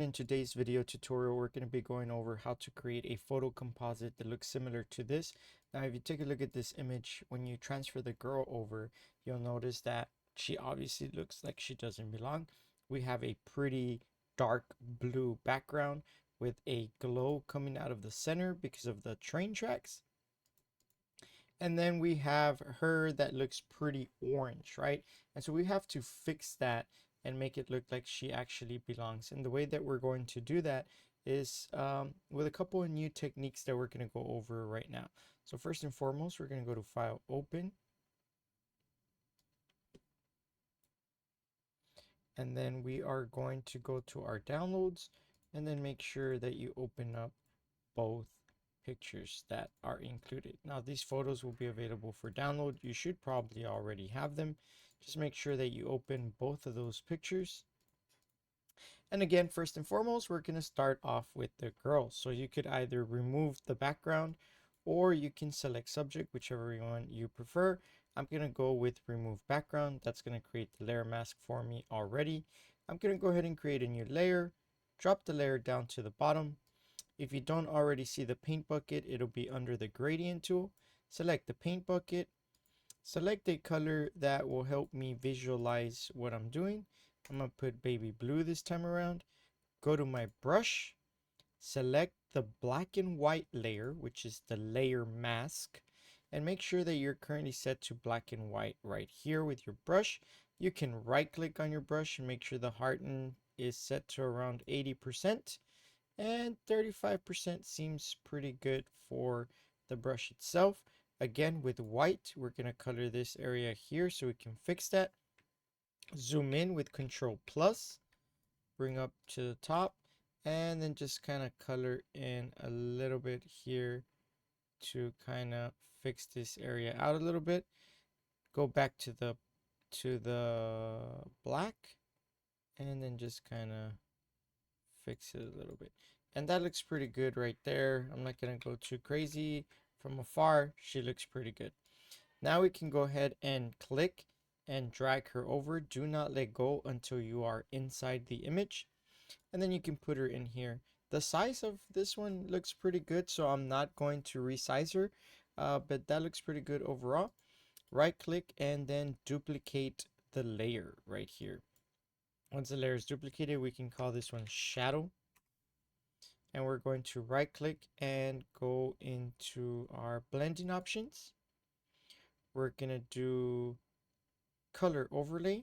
In today's video tutorial, we're going to be going over how to create a photo composite that looks similar to this. Now, if you take a look at this image, when you transfer the girl over, you'll notice that she obviously looks like she doesn't belong. We have a pretty dark blue background with a glow coming out of the center because of the train tracks. And then we have her that looks pretty orange, right? And so we have to fix that and make it look like she actually belongs. And the way that we're going to do that is with a couple of new techniques that we're going to go over right now. So first and foremost, we're going to go to File, Open, and then we are going to go to our downloads and then make sure that you open up both pictures that are included. Now, these photos will be available for download. You should probably already have them. Just make sure that you open both of those pictures. And again, first and foremost, we're going to start off with the girl. So you could either remove the background or you can select subject, whichever one you prefer. I'm going to go with remove background. That's going to create the layer mask for me already. I'm going to go ahead and create a new layer, drop the layer down to the bottom. If you don't already see the paint bucket, it'll be under the gradient tool. Select the paint bucket. Select a color that will help me visualize what I'm doing. I'm going to put baby blue this time around. Go to my brush. Select the black and white layer, which is the layer mask. And make sure that you're currently set to black and white right here with your brush. You can right click on your brush and make sure the harden is set to around 80%. And 35% seems pretty good for the brush itself. Again, with white, we're going to color this area here so we can fix that. Zoom in with Control Plus, bring up to the top, and then just kind of color in a little bit here to kind of fix this area out a little bit. Go back to the black, and then just kind of fix it a little bit. And that looks pretty good right there. I'm not going to go too crazy. From afar, she looks pretty good. Now we can go ahead and click and drag her over. Do not let go until you are inside the image. And then you can put her in here. The size of this one looks pretty good, so I'm not going to resize her. But that looks pretty good overall. Right click and then duplicate the layer right here. Once the layer is duplicated, we can call this one shadow. And we're going to right click and go into our blending options. We're going to do color overlay,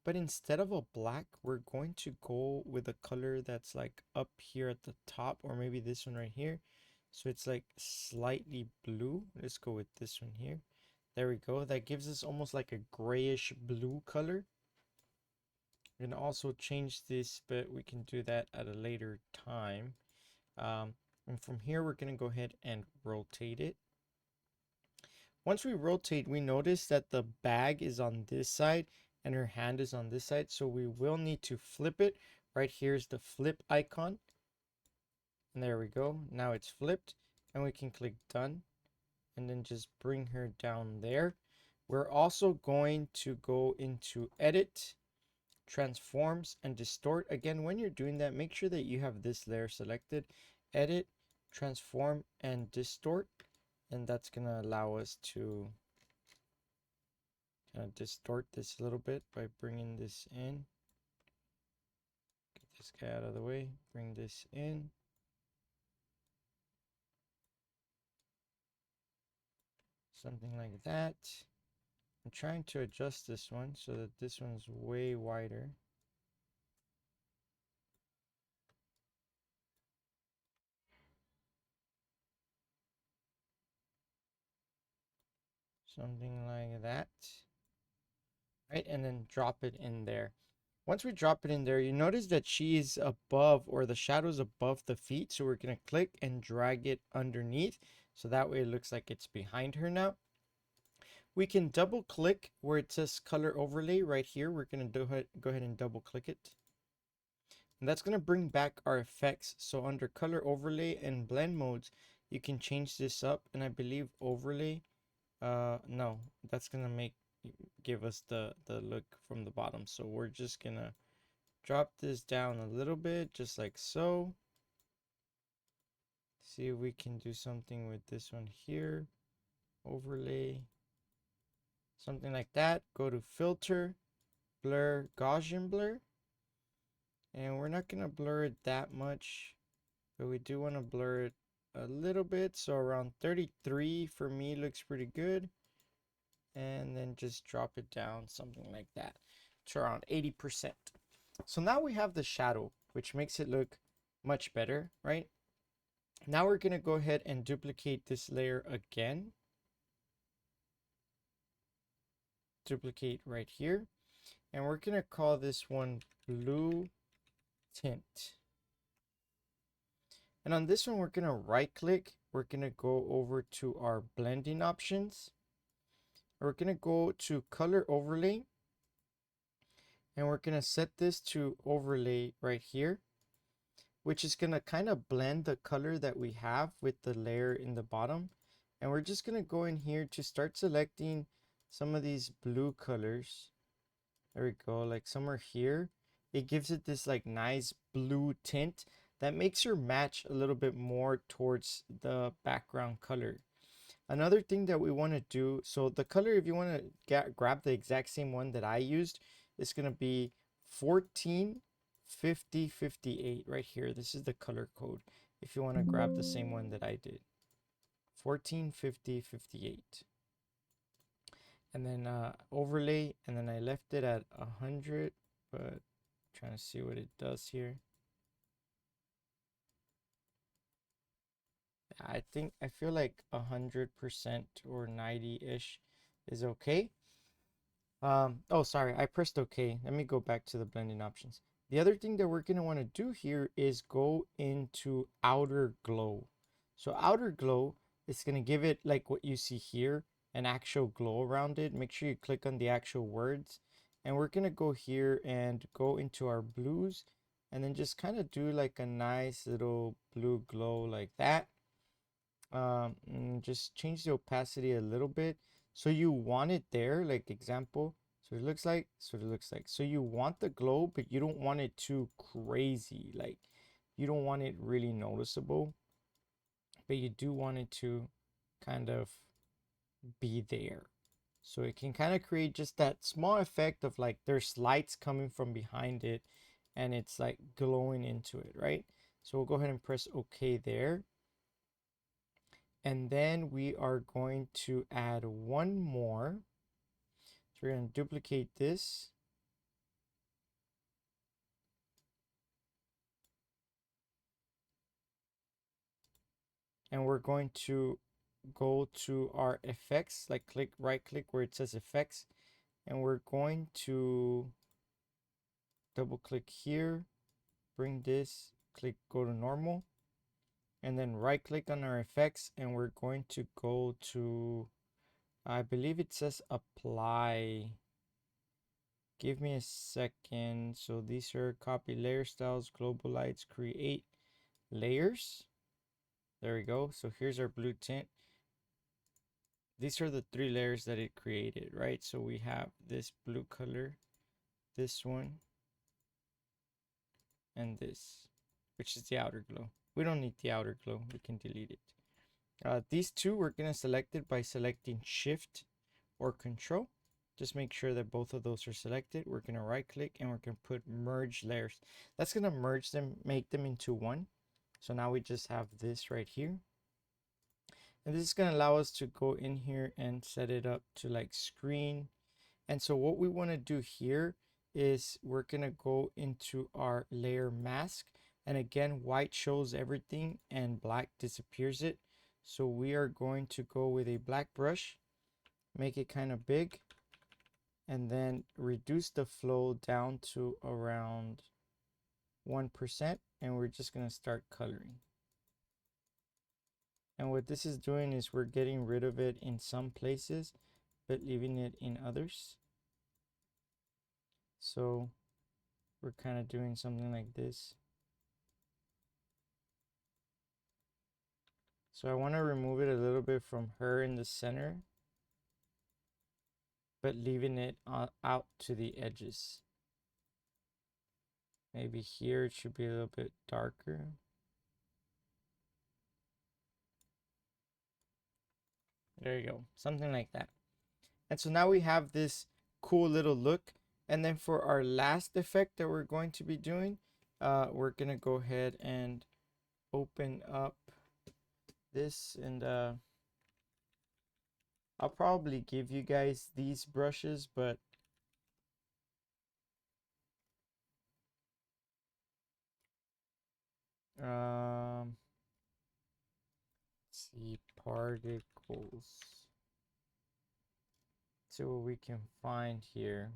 but instead of a black, we're going to go with a color that's like up here at the top, or maybe this one right here. So it's like slightly blue. Let's go with this one here. There we go. That gives us almost like a grayish blue color. We can also change this, but we can do that at a later time. And from here, we're going to go ahead and rotate it. Once we rotate, we notice that the bag is on this side and her hand is on this side. So we will need to flip it. Right here's the flip icon. And there we go. Now it's flipped. And we can click done. And then just bring her down there. We're also going to go into edit, transforms, and distort. Again, when you're doing that, make sure that you have this layer selected. Edit, transform, and distort. And that's going to allow us to kind of distort this a little bit by bringing this in. Get this guy out of the way. Bring this in. Something like that. I'm trying to adjust this one so that this one's way wider. Something like that. Right, and then drop it in there. Once we drop it in there, you notice that she is above, or the shadow is above the feet. So we're going to click and drag it underneath. So that way it looks like it's behind her now. We can double click where it says color overlay right here. We're going to go ahead and double click it. And that's going to bring back our effects. So under color overlay and blend modes, you can change this up. And I believe overlay, no, that's going to give us the look from the bottom. So we're just going to drop this down a little bit, just like so. See if we can do something with this one here. Overlay, something like that. Go to filter, blur, Gaussian blur. And we're not gonna blur it that much, but we do want to blur it a little bit. So around 33 for me looks pretty good. And then just drop it down, something like that, to around 80%. So now we have the shadow, which makes it look much better, right? Now we're gonna go ahead and duplicate this layer again. Duplicate right here. And we're gonna call this one blue tint. And on this one, we're gonna right click. We're gonna go over to our blending options. We're gonna go to color overlay. And we're gonna set this to overlay right here, which is gonna kind of blend the color that we have with the layer in the bottom. And we're just gonna go in here to start selecting some of these blue colors. There we go, like somewhere here. It gives it this like nice blue tint that makes her match a little bit more towards the background color. Another thing that we want to do, so the color, if you want to grab the exact same one that I used, it's going to be 145058 right here. This is the color code if you want to grab the same one that I did. 145058. And then overlay, and then I left it at 100, but trying to see what it does here. I feel like 100% or 90-ish is okay. Oh, sorry, I pressed OK. Let me go back to the blending options. The other thing that we're going to want to do here is go into outer glow. So outer glow is going to give it like what you see here, an actual glow around it. Make sure you click on the actual words. And we're going to go here and go into our blues and then just kind of do like a nice little blue glow like that. Just change the opacity a little bit. So you want it there, like example. So it looks like, so you want the glow, but you don't want it too crazy. Like you don't want it really noticeable, but you do want it to kind of be there. So it can kind of create just that small effect of like there's lights coming from behind it and it's like glowing into it, right? So we'll go ahead and press OK there. And then we are going to add one more. So we're going to duplicate this. And we're going to go to our effects, like right click where it says effects. And we're going to double click here, bring this, click, go to normal. And then right click on our effects and we're going to go to, I believe it says apply. Give me a second. So these are copy layer styles, global lights, create layers. There we go. So here's our blue tint. These are the 3 layers that it created, right? So we have this blue color, this one, and this, which is the outer glow. We don't need the outer glow. We can delete it. These 2, we're going to select it by selecting Shift or Control. Just make sure that both of those are selected. We're going to right click and we're going to put merge layers. That's going to merge them, make them into one. So now we just have this right here. And this is going to allow us to go in here and set it up to like screen. And so what we want to do here is we're going to go into our layer mask. And again, white shows everything and black disappears it. So we are going to go with a black brush, make it kind of big, and then reduce the flow down to around 1%. And we're just going to start coloring. And what this is doing is we're getting rid of it in some places, but leaving it in others. So we're kind of doing something like this. So I want to remove it a little bit from her in the center, but leaving it out to the edges. Maybe here it should be a little bit darker. There you go, something like that. And so now we have this cool little look. And then for our last effect that we're going to be doing, we're gonna go ahead and open up this, and I'll probably give you guys these brushes, but let's see, particles. See what we can find here.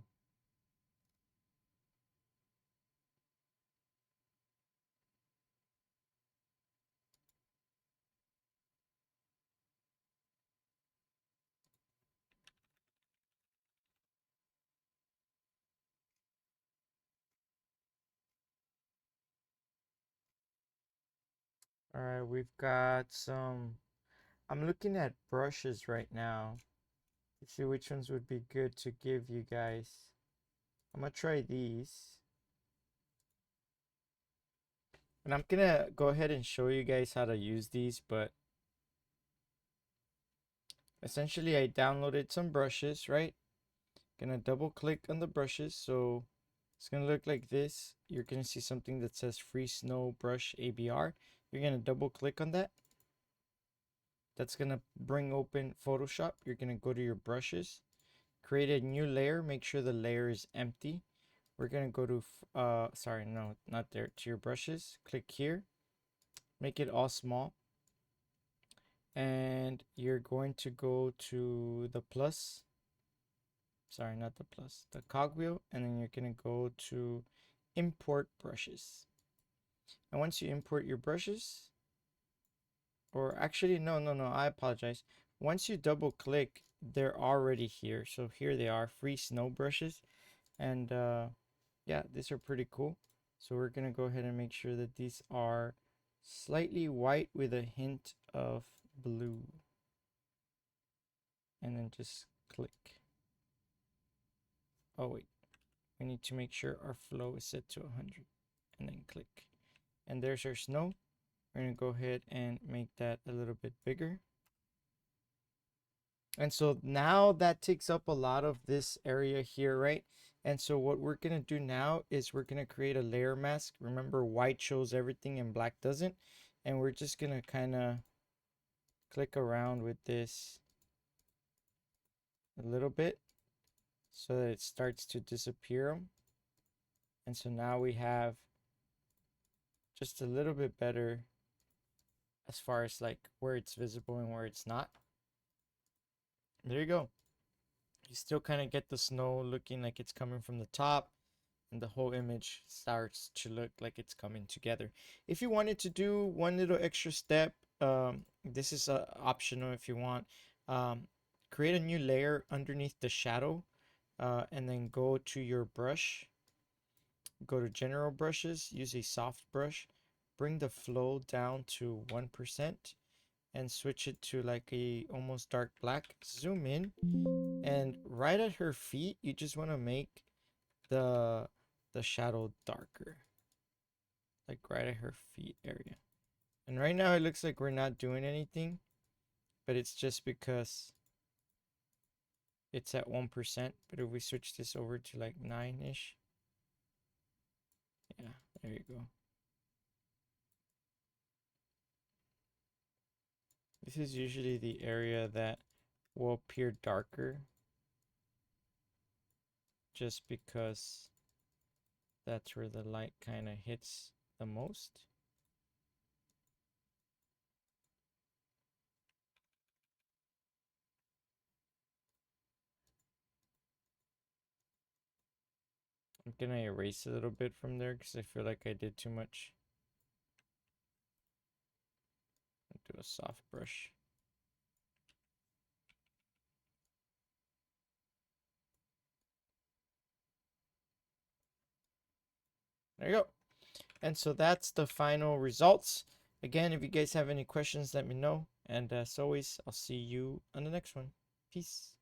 All right, we've got some. I'm looking at brushes right now to see which ones would be good to give you guys. I'm gonna try these. And I'm gonna go ahead and show you guys how to use these, but essentially I downloaded some brushes, right? Gonna double click on the brushes, so it's gonna look like this. You're gonna see something that says Free Snow Brush ABR. You're gonna double click on that. That's gonna bring open Photoshop. You're gonna go to your brushes, create a new layer, make sure the layer is empty. We're gonna go to sorry, no, not there, to your brushes, click here, make it all small, and you're going to go to the plus, sorry, not the plus, the cogwheel, and then you're gonna go to import brushes. And once you import your brushes, or actually no, I apologize, once you double click, they're already here. So here they are, free snow brushes. And yeah, these are pretty cool. So we're gonna go ahead and make sure that these are slightly white with a hint of blue, and then just click. Oh wait, we need to make sure our flow is set to 100, and then click. And there's our snow. We're gonna go ahead and make that a little bit bigger. And so now that takes up a lot of this area here, right? And so what we're gonna do now is we're gonna create a layer mask. Remember, white shows everything and black doesn't. And we're just gonna kind of click around with this a little bit so that it starts to disappear them. And so now we have just a little bit better as far as like where it's visible and where it's not. There you go. You still kind of get the snow looking like it's coming from the top, and the whole image starts to look like it's coming together. If you wanted to do one little extra step, this is optional if you want. Create a new layer underneath the shadow, and then go to your brush, go to general brushes, use a soft brush, bring the flow down to 1%, and switch it to like a almost dark black. Zoom in, and right at her feet, you just want to make the shadow darker, like right at her feet area. And right now it looks like we're not doing anything, but it's just because it's at 1%. But if we switch this over to like 9-ish, yeah, there you go. This is usually the area that will appear darker just because that's where the light kind of hits the most. I'm gonna erase a little bit from there because I feel like I did too much. I'll do a soft brush. There you go. And so that's the final results. Again, if you guys have any questions, let me know. And as always, I'll see you on the next one. Peace.